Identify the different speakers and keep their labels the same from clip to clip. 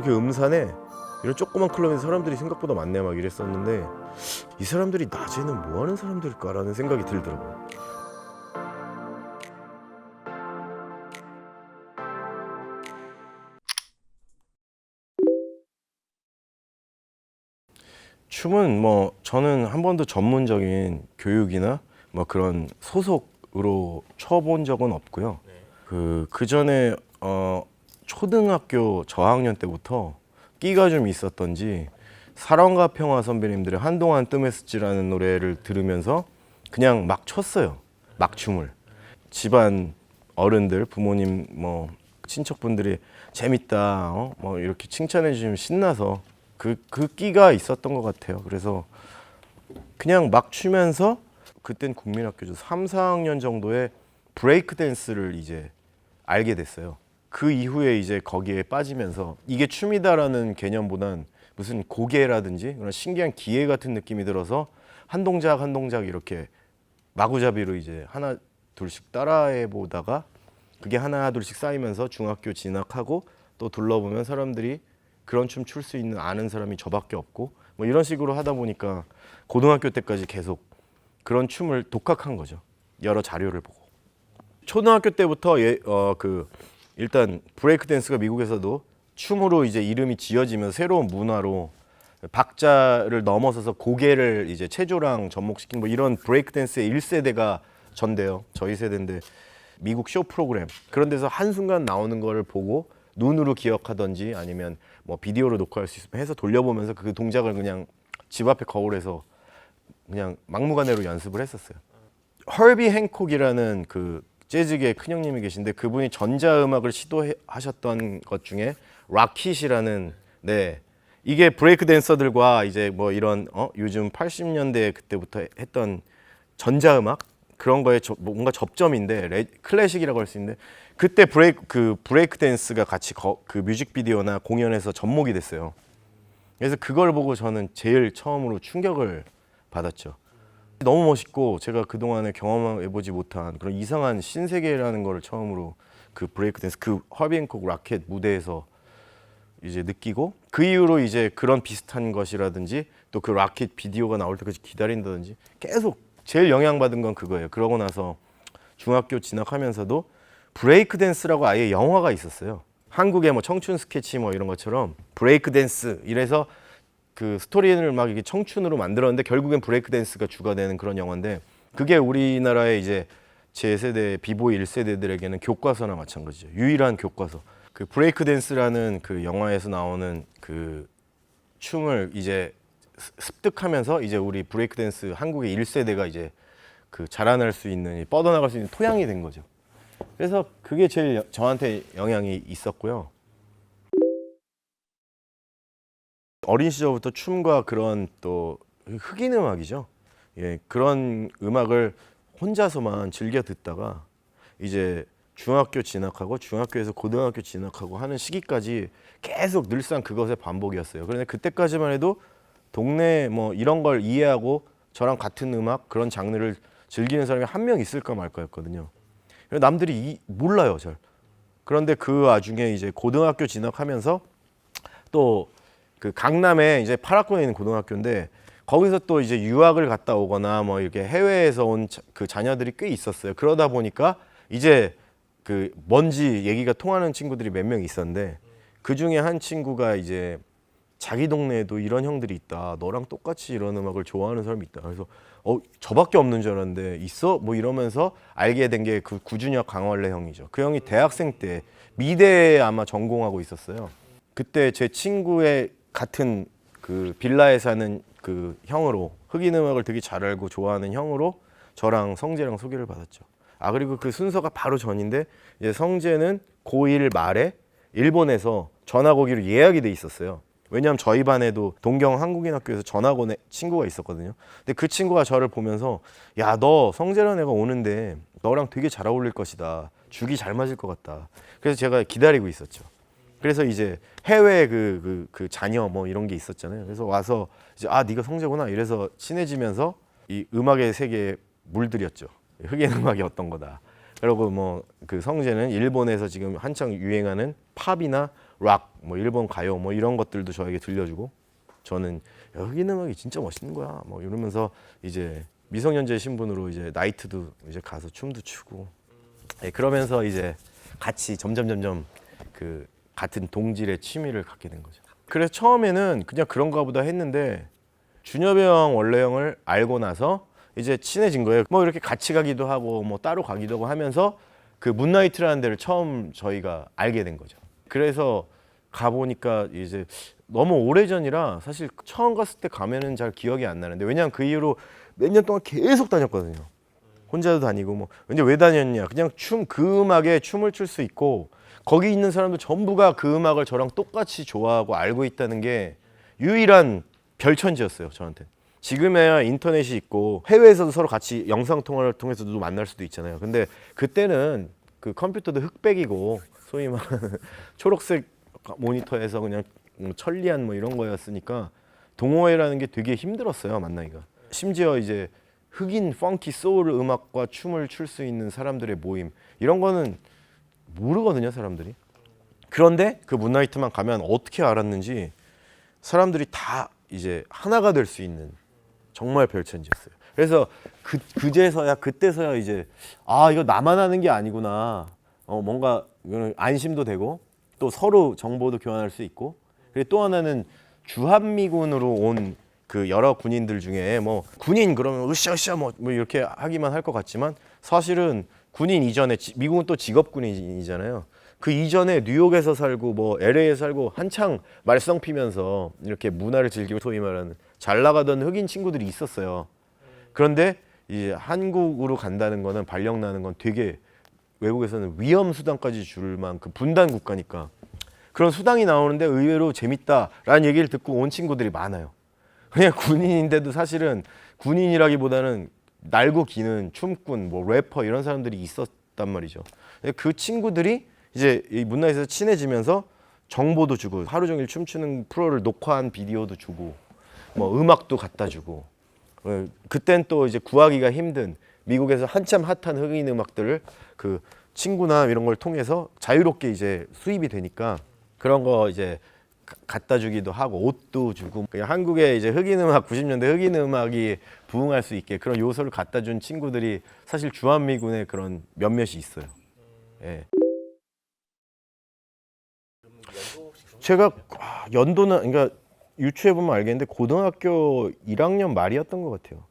Speaker 1: 이렇게 음산에 이런 조그만 클럽에서 사람들이 생각보다 많네 막 이랬었는데 이 사람들이 낮에는 뭐 하는 사람들일까라는 생각이 들더라고요. 춤은 뭐 저는 한 번도 전문적인 교육이나 뭐 그런 소속으로 쳐본 적은 없고요. 그 전에 초등학교 저학년 때부터 끼가 좀 있었던지 사랑과 평화 선배님들의 한동안 뜸했었지라는 노래를 들으면서 그냥 막 췄어요. 막 춤을. 집안 어른들, 부모님, 뭐 친척분들이 재밌다, 뭐 이렇게 칭찬해 주시면 신나서 그 끼가 있었던 것 같아요. 그래서 그냥 막 추면서 그땐 국민학교죠. 3, 4학년 정도에 브레이크 댄스를 이제 알게 됐어요. 그 이후에 이제 거기에 빠지면서 이게 춤이다라는 개념보단 무슨 고개라든지 그런 신기한 기계 같은 느낌이 들어서 한 동작 한 동작 이렇게 마구잡이로 이제 하나 둘씩 따라해 보다가 그게 하나 둘씩 쌓이면서 중학교 진학하고 또 둘러보면 사람들이 그런 춤 출 수 있는 아는 사람이 저밖에 없고 뭐 이런 식으로 하다 보니까 고등학교 때까지 계속 그런 춤을 독학한 거죠. 여러 자료를 보고. 초등학교 때부터 일단 브레이크 댄스가 미국에서도 춤으로 이제 이름이 지어지면 새로운 문화로 박자를 넘어서서 고개를 이제 체조랑 접목시키는 뭐 이런 브레이크 댄스의 1세대가 전데요. 저희 세대인데 미국 쇼 프로그램 그런 데서 한순간 나오는 거를 보고 눈으로 기억하던지 아니면 뭐 비디오로 녹화할 수 있으면 해서 돌려보면서 그 동작을 그냥 집 앞에 거울에서 그냥 막무가내로 연습을 했었어요. 헐비 행콕이라는 그 재즈계 큰형님이 계신데 그분이 전자음악을 시도하셨던 것 중에 락킷이라는 네 이게 브레이크 댄서들과 이제 뭐 이런 요즘 80년대 그때부터 했던 전자음악 그런 거에 뭔가 접점인데 클래식이라고 할 수 있는데 그때 브레이크 댄스가 같이 그 뮤직비디오나 공연에서 접목이 됐어요. 그래서 그걸 보고 저는 제일 처음으로 충격을 받았죠. 너무 멋있고 제가 그동안에 경험해보지 못한 그런 이상한 신세계라는 거를 처음으로 그 브레이크 댄스 그 허비 행콕 라켓 무대에서 이제 느끼고 그 이후로 이제 그런 비슷한 것이라든지 또 그 라켓 비디오가 나올 때까지 기다린다든지 계속 제일 영향받은 건 그거예요. 그러고 나서 중학교 진학하면서도 브레이크 댄스라고 아예 영화가 있었어요. 한국의 뭐 청춘 스케치 뭐 이런 것처럼 브레이크 댄스 이래서 그 스토리를 막 이게 청춘으로 만들었는데 결국엔 브레이크 댄스가 주가 되는 그런 영화인데 그게 우리나라의 이제 제 세대 비보이 1세대들에게는 교과서나 마찬가지죠. 유일한 교과서. 그 브레이크 dance라는 그 영화에서 나오는 그 춤을 이제 습득하면서 이제 우리 브레이크 댄스 한국의 1세대가 이제 그 자라날 수 있는 뻗어나갈 수 있는 토양이 된 거죠. 그래서 그게 제일 저한테 영향이 있었고요. 어린 시절부터 춤과 그런 또 흑인 음악이죠. 예, 그런 음악을 혼자서만 즐겨 듣다가 이제 중학교 진학하고 중학교에서 고등학교 진학하고 하는 시기까지 계속 늘상 그것의 반복이었어요. 그런데 그때까지만 해도 동네 뭐 이런 걸 이해하고 저랑 같은 음악 그런 장르를 즐기는 사람이 한 명 있을까 말까였거든요. 남들이 몰라요, 잘. 그런데 그 와중에 이제 고등학교 진학하면서 또 그 강남에 이제 8학군에 있는 고등학교인데 거기서 또 이제 유학을 갔다 오거나 뭐 이렇게 해외에서 온 그 자녀들이 꽤 있었어요. 그러다 보니까 이제 그 뭔지 얘기가 통하는 친구들이 몇 명 있었는데 그 중에 한 친구가 이제 자기 동네에도 이런 형들이 있다. 너랑 똑같이 이런 음악을 좋아하는 사람이 있다. 그래서 저밖에 없는 줄 알았는데 있어? 뭐 이러면서 알게 된 게 그 구준혁 강원래 형이죠. 그 형이 대학생 때 미대에 아마 전공하고 있었어요. 그때 제 친구의 같은 그 빌라에 사는 그 형으로 흑인 음악을 되게 잘 알고 좋아하는 형으로 저랑 성재랑 소개를 받았죠. 아 그리고 그 순서가 바로 전인데 이제 성재는 고1 말에 일본에서 전학 오기로 예약이 돼 있었어요. 왜냐하면 저희 반에도 동경 한국인 학교에서 전학 온 친구가 있었거든요. 근데 그 친구가 저를 보면서 야, 너 성재라는 애가 오는데 너랑 되게 잘 어울릴 것이다. 죽이 잘 맞을 것 같다. 그래서 제가 기다리고 있었죠. 그래서 이제 해외 그 자녀 뭐 이런 게 있었잖아요. 그래서 와서 이제 아 네가 성재구나 이래서 친해지면서 이 음악의 세계에 물들였죠. 흑인 음악이 어떤 거다. 그리고 뭐 그 성재는 일본에서 지금 한창 유행하는 팝이나 락, 뭐 일본 가요, 뭐 이런 것들도 저에게 들려주고 저는 야, 흑인 음악이 진짜 멋있는 거야. 뭐 이러면서 이제 미성년자 신분으로 이제 나이트도 이제 가서 춤도 추고 예, 그러면서 이제 같이 점점 그 같은 동질의 취미를 갖게 된 거죠. 그래서 처음에는 그냥 그런가 보다 했는데 준엽이 형, 원래 형을 알고 나서 이제 친해진 거예요. 뭐 이렇게 같이 가기도 하고 뭐 따로 가기도 하고 하면서 그 문나이트라는 데를 처음 저희가 알게 된 거죠. 그래서 가보니까 이제 너무 오래전이라 사실 처음 갔을 때 가면은 잘 기억이 안 나는데 왜냐면 그 이후로 몇 년 동안 계속 다녔거든요. 혼자도 다니고 뭐 근데 왜 다녔냐 그냥 그 음악에 춤을 출 수 있고 거기 있는 사람들 전부가 그 음악을 저랑 똑같이 좋아하고 알고 있다는 게 유일한 별천지였어요 저한테. 지금에야 인터넷이 있고 해외에서도 서로 같이 영상 통화를 통해서도 만날 수도 있잖아요. 근데 그때는 그 컴퓨터도 흑백이고 소위 말하는 초록색 모니터에서 그냥 천리안 뭐 이런 거였으니까 동호회라는 게 되게 힘들었어요 만나기가. 심지어 이제 흑인 펑키 소울 음악과 춤을 출 수 있는 사람들의 모임 이런 거는 모르거든요 사람들이. 그런데 그 문나이트만 가면 어떻게 알았는지 사람들이 다 이제 하나가 될 수 있는 정말 별천지였어요. 그래서 그때서야 이제 아 이거 나만 하는 게 아니구나. 뭔가 이거는 안심도 되고 또 서로 정보도 교환할 수 있고 그리고 또 하나는 주한미군으로 온 그 여러 군인들 중에 뭐 군인 그러면 으쌰으쌰 뭐 이렇게 하기만 할 것 같지만 사실은 군인 이전에 미국은 또 직업 군인이잖아요. 그 이전에 뉴욕에서 살고 뭐 LA에 살고 한창 말썽 피면서 이렇게 문화를 즐기고 소위 말하는 잘 나가던 흑인 친구들이 있었어요. 그런데 이제 한국으로 간다는 거는 발령 나는 건 되게 외국에서는 위험 수당까지 줄 만큼 분단 국가니까 그런 수당이 나오는데 의외로 재밌다라는 얘기를 듣고 온 친구들이 많아요. 그냥 군인인데도 사실은 군인이라기보다는 날고 기는 춤꾼, 뭐 래퍼 이런 사람들이 있었단 말이죠. 그 친구들이 이제 이 문화에서 친해지면서 정보도 주고 하루 종일 춤추는 프로를 녹화한 비디오도 주고 뭐 음악도 갖다 주고 그땐 또 이제 구하기가 힘든 미국에서 한참 핫한 흑인 음악들을 그 친구나 이런 걸 통해서 자유롭게 이제 수입이 되니까 그런 거 이제 갖다 주기도 하고 옷도 주고 그냥 한국의 이제 흑인 음악 90년대 흑인 음악이 부흥할 수 있게 그런 요소를 갖다 준 친구들이 사실 주한미군에 그런 몇몇이 있어요. 예. 제가 연도는 그러니까 유추해 보면 알겠는데 고등학교 1학년 말이었던 것 같아요.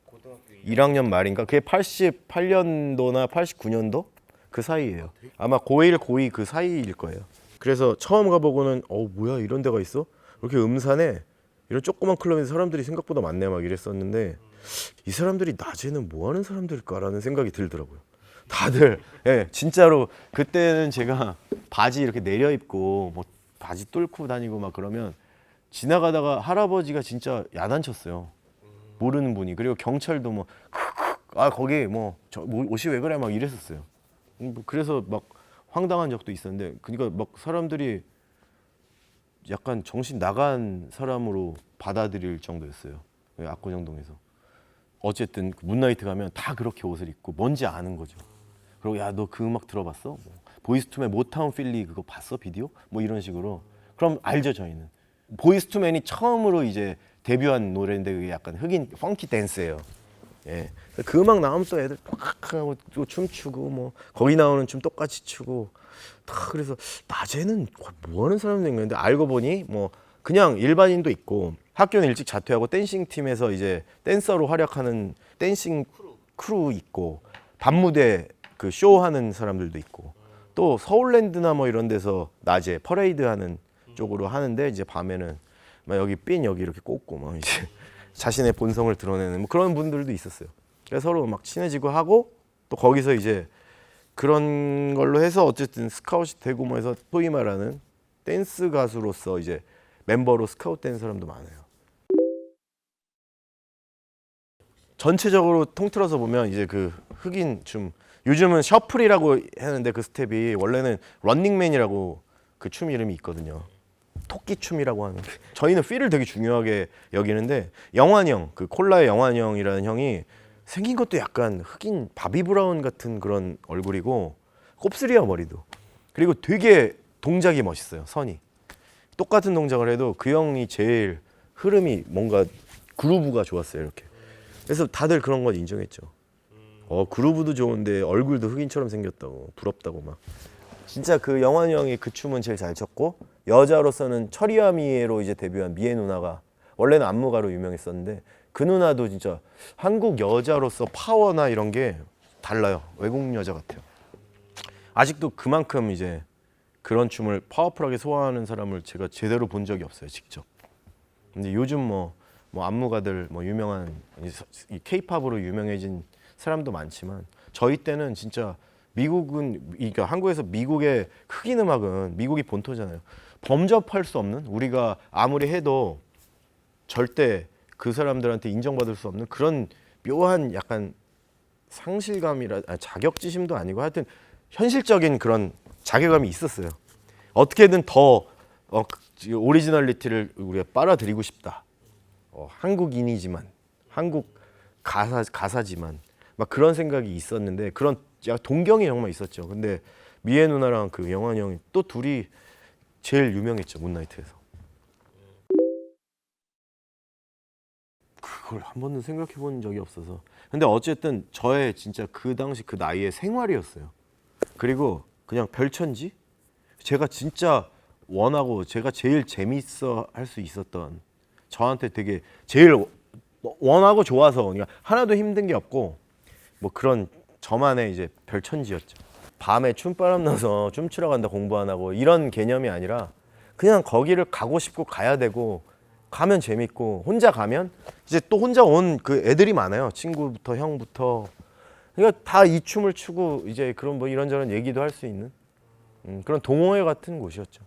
Speaker 1: 1학년 말인가? 그게 88년도나 89년도 그 사이예요. 아마 고1, 고2 그 사이일 거예요. 그래서 처음 가보고는 뭐야 이런 데가 있어? 이렇게 음산에 이런 조그만 클럽에서 사람들이 생각보다 많네 막 이랬었는데 이 사람들이 낮에는 뭐 하는 사람들일까라는 생각이 들더라고요. 다들 예, 진짜로 그때는 제가 바지 이렇게 내려 입고 뭐 바지 뚫고 다니고 막 그러면 지나가다가 할아버지가 진짜 야단쳤어요. 모르는 분이. 그리고 경찰도 뭐 거기 뭐 옷이 왜 그래 막 이랬었어요. 그래서 막 황당한 적도 있었는데 그러니까 막 사람들이 약간 정신 나간 사람으로 받아들일 정도였어요. 압구정동에서. 어쨌든 문나이트 가면 다 그렇게 옷을 입고 뭔지 아는 거죠. 그리고 야 너 그 음악 들어봤어? 뭐, 보이스투맨 모타운 필리 그거 봤어 비디오? 뭐 이런 식으로. 그럼 알죠 저희는. 보이스투맨이 처음으로 이제 데뷔한 노래인데 그게 약간 흑인 펑키 댄스예요. 예. 그 음악 나오면 또 애들 팍 하고 또 춤추고 뭐 거기 나오는 춤 똑같이 추고 다 그래서 낮에는 뭐 하는 사람들인가 했는데 알고 보니 뭐 그냥 일반인도 있고 학교는 일찍 자퇴하고 댄싱 팀에서 이제 댄서로 활약하는 댄싱 크루 있고 밤무대 그 쇼하는 사람들도 있고 또 서울랜드나 뭐 이런 데서 낮에 퍼레이드 하는 쪽으로 하는데 이제 밤에는 막 여기 핀 여기 이렇게 꽂고 막 이제 자신의 본성을 드러내는 뭐 그런 분들도 있었어요. 그래서 서로 막 친해지고 하고 또 거기서 이제 그런 걸로 해서 어쨌든 스카웃이 되고 뭐 해서 소위 말하는 댄스 가수로서 이제 멤버로 스카웃 된 사람도 많아요. 전체적으로 통틀어서 보면 이제 그 흑인 춤 요즘은 셔플이라고 하는데 그 스텝이 원래는 런닝맨이라고 그 춤 이름이 있거든요. 토끼 춤이라고 하는. 저희는 필을 되게 중요하게 여기는데 영환이 형, 그 콜라의 영환이 형이라는 형이 생긴 것도 약간 흑인 바비 브라운 같은 그런 얼굴이고 곱슬이야 머리도. 그리고 되게 동작이 멋있어요. 선이. 똑같은 동작을 해도 그 형이 제일 흐름이 뭔가 그루브가 좋았어요. 이렇게. 그래서 다들 그런 건 인정했죠. 그루브도 좋은데 얼굴도 흑인처럼 생겼다고 부럽다고 막. 진짜 그 영환이 형이 그 춤은 제일 잘 췄고 여자로서는 철이와 미에로 이제 데뷔한 미에 누나가 원래는 안무가로 유명했었는데 그 누나도 진짜 한국 여자로서 파워나 이런 게 달라요. 외국 여자 같아요. 아직도 그만큼 이제 그런 춤을 파워풀하게 소화하는 사람을 제가 제대로 본 적이 없어요, 직접. 근데 요즘 뭐 안무가들 뭐 유명한 이 케이팝으로 유명해진 사람도 많지만 저희 때는 진짜 미국은 그러니까 한국에서 미국의 흑인 음악은 미국이 본토잖아요. 범접할 수 없는 우리가 아무리 해도 절대 그 사람들한테 인정받을 수 없는 그런 묘한 약간 상실감이라 자격지심도 아니고 하여튼 현실적인 그런 자괴감이 있었어요. 어떻게든 더 오리지널리티를 우리가 빨아들이고 싶다. 한국인이지만 한국 가사지만 막 그런 생각이 있었는데 그런 동경이 정말 있었죠. 근데 미애 누나랑 그 영환이 형이 또 둘이 제일 유명했죠. 문나이트에서. 그걸 한 번도 생각해 본 적이 없어서. 근데 어쨌든 저의 진짜 그 당시 그 나이의 생활이었어요. 그리고 그냥 별천지? 제가 진짜 원하고 제가 제일 재밌어 할 수 있었던 저한테 되게 제일 원하고 좋아서 그러니까 하나도 힘든 게 없고 뭐 그런 저만의 이제 별천지였죠. 밤에 춤바람 나서 춤추러 간다 공부 안 하고 이런 개념이 아니라 그냥 거기를 가고 싶고 가야 되고 가면 재밌고 혼자 가면 이제 또 혼자 온 그 애들이 많아요. 친구부터 형부터 그러니까 다 이 춤을 추고 이제 그런 뭐 이런저런 얘기도 할 수 있는 그런 동호회 같은 곳이었죠.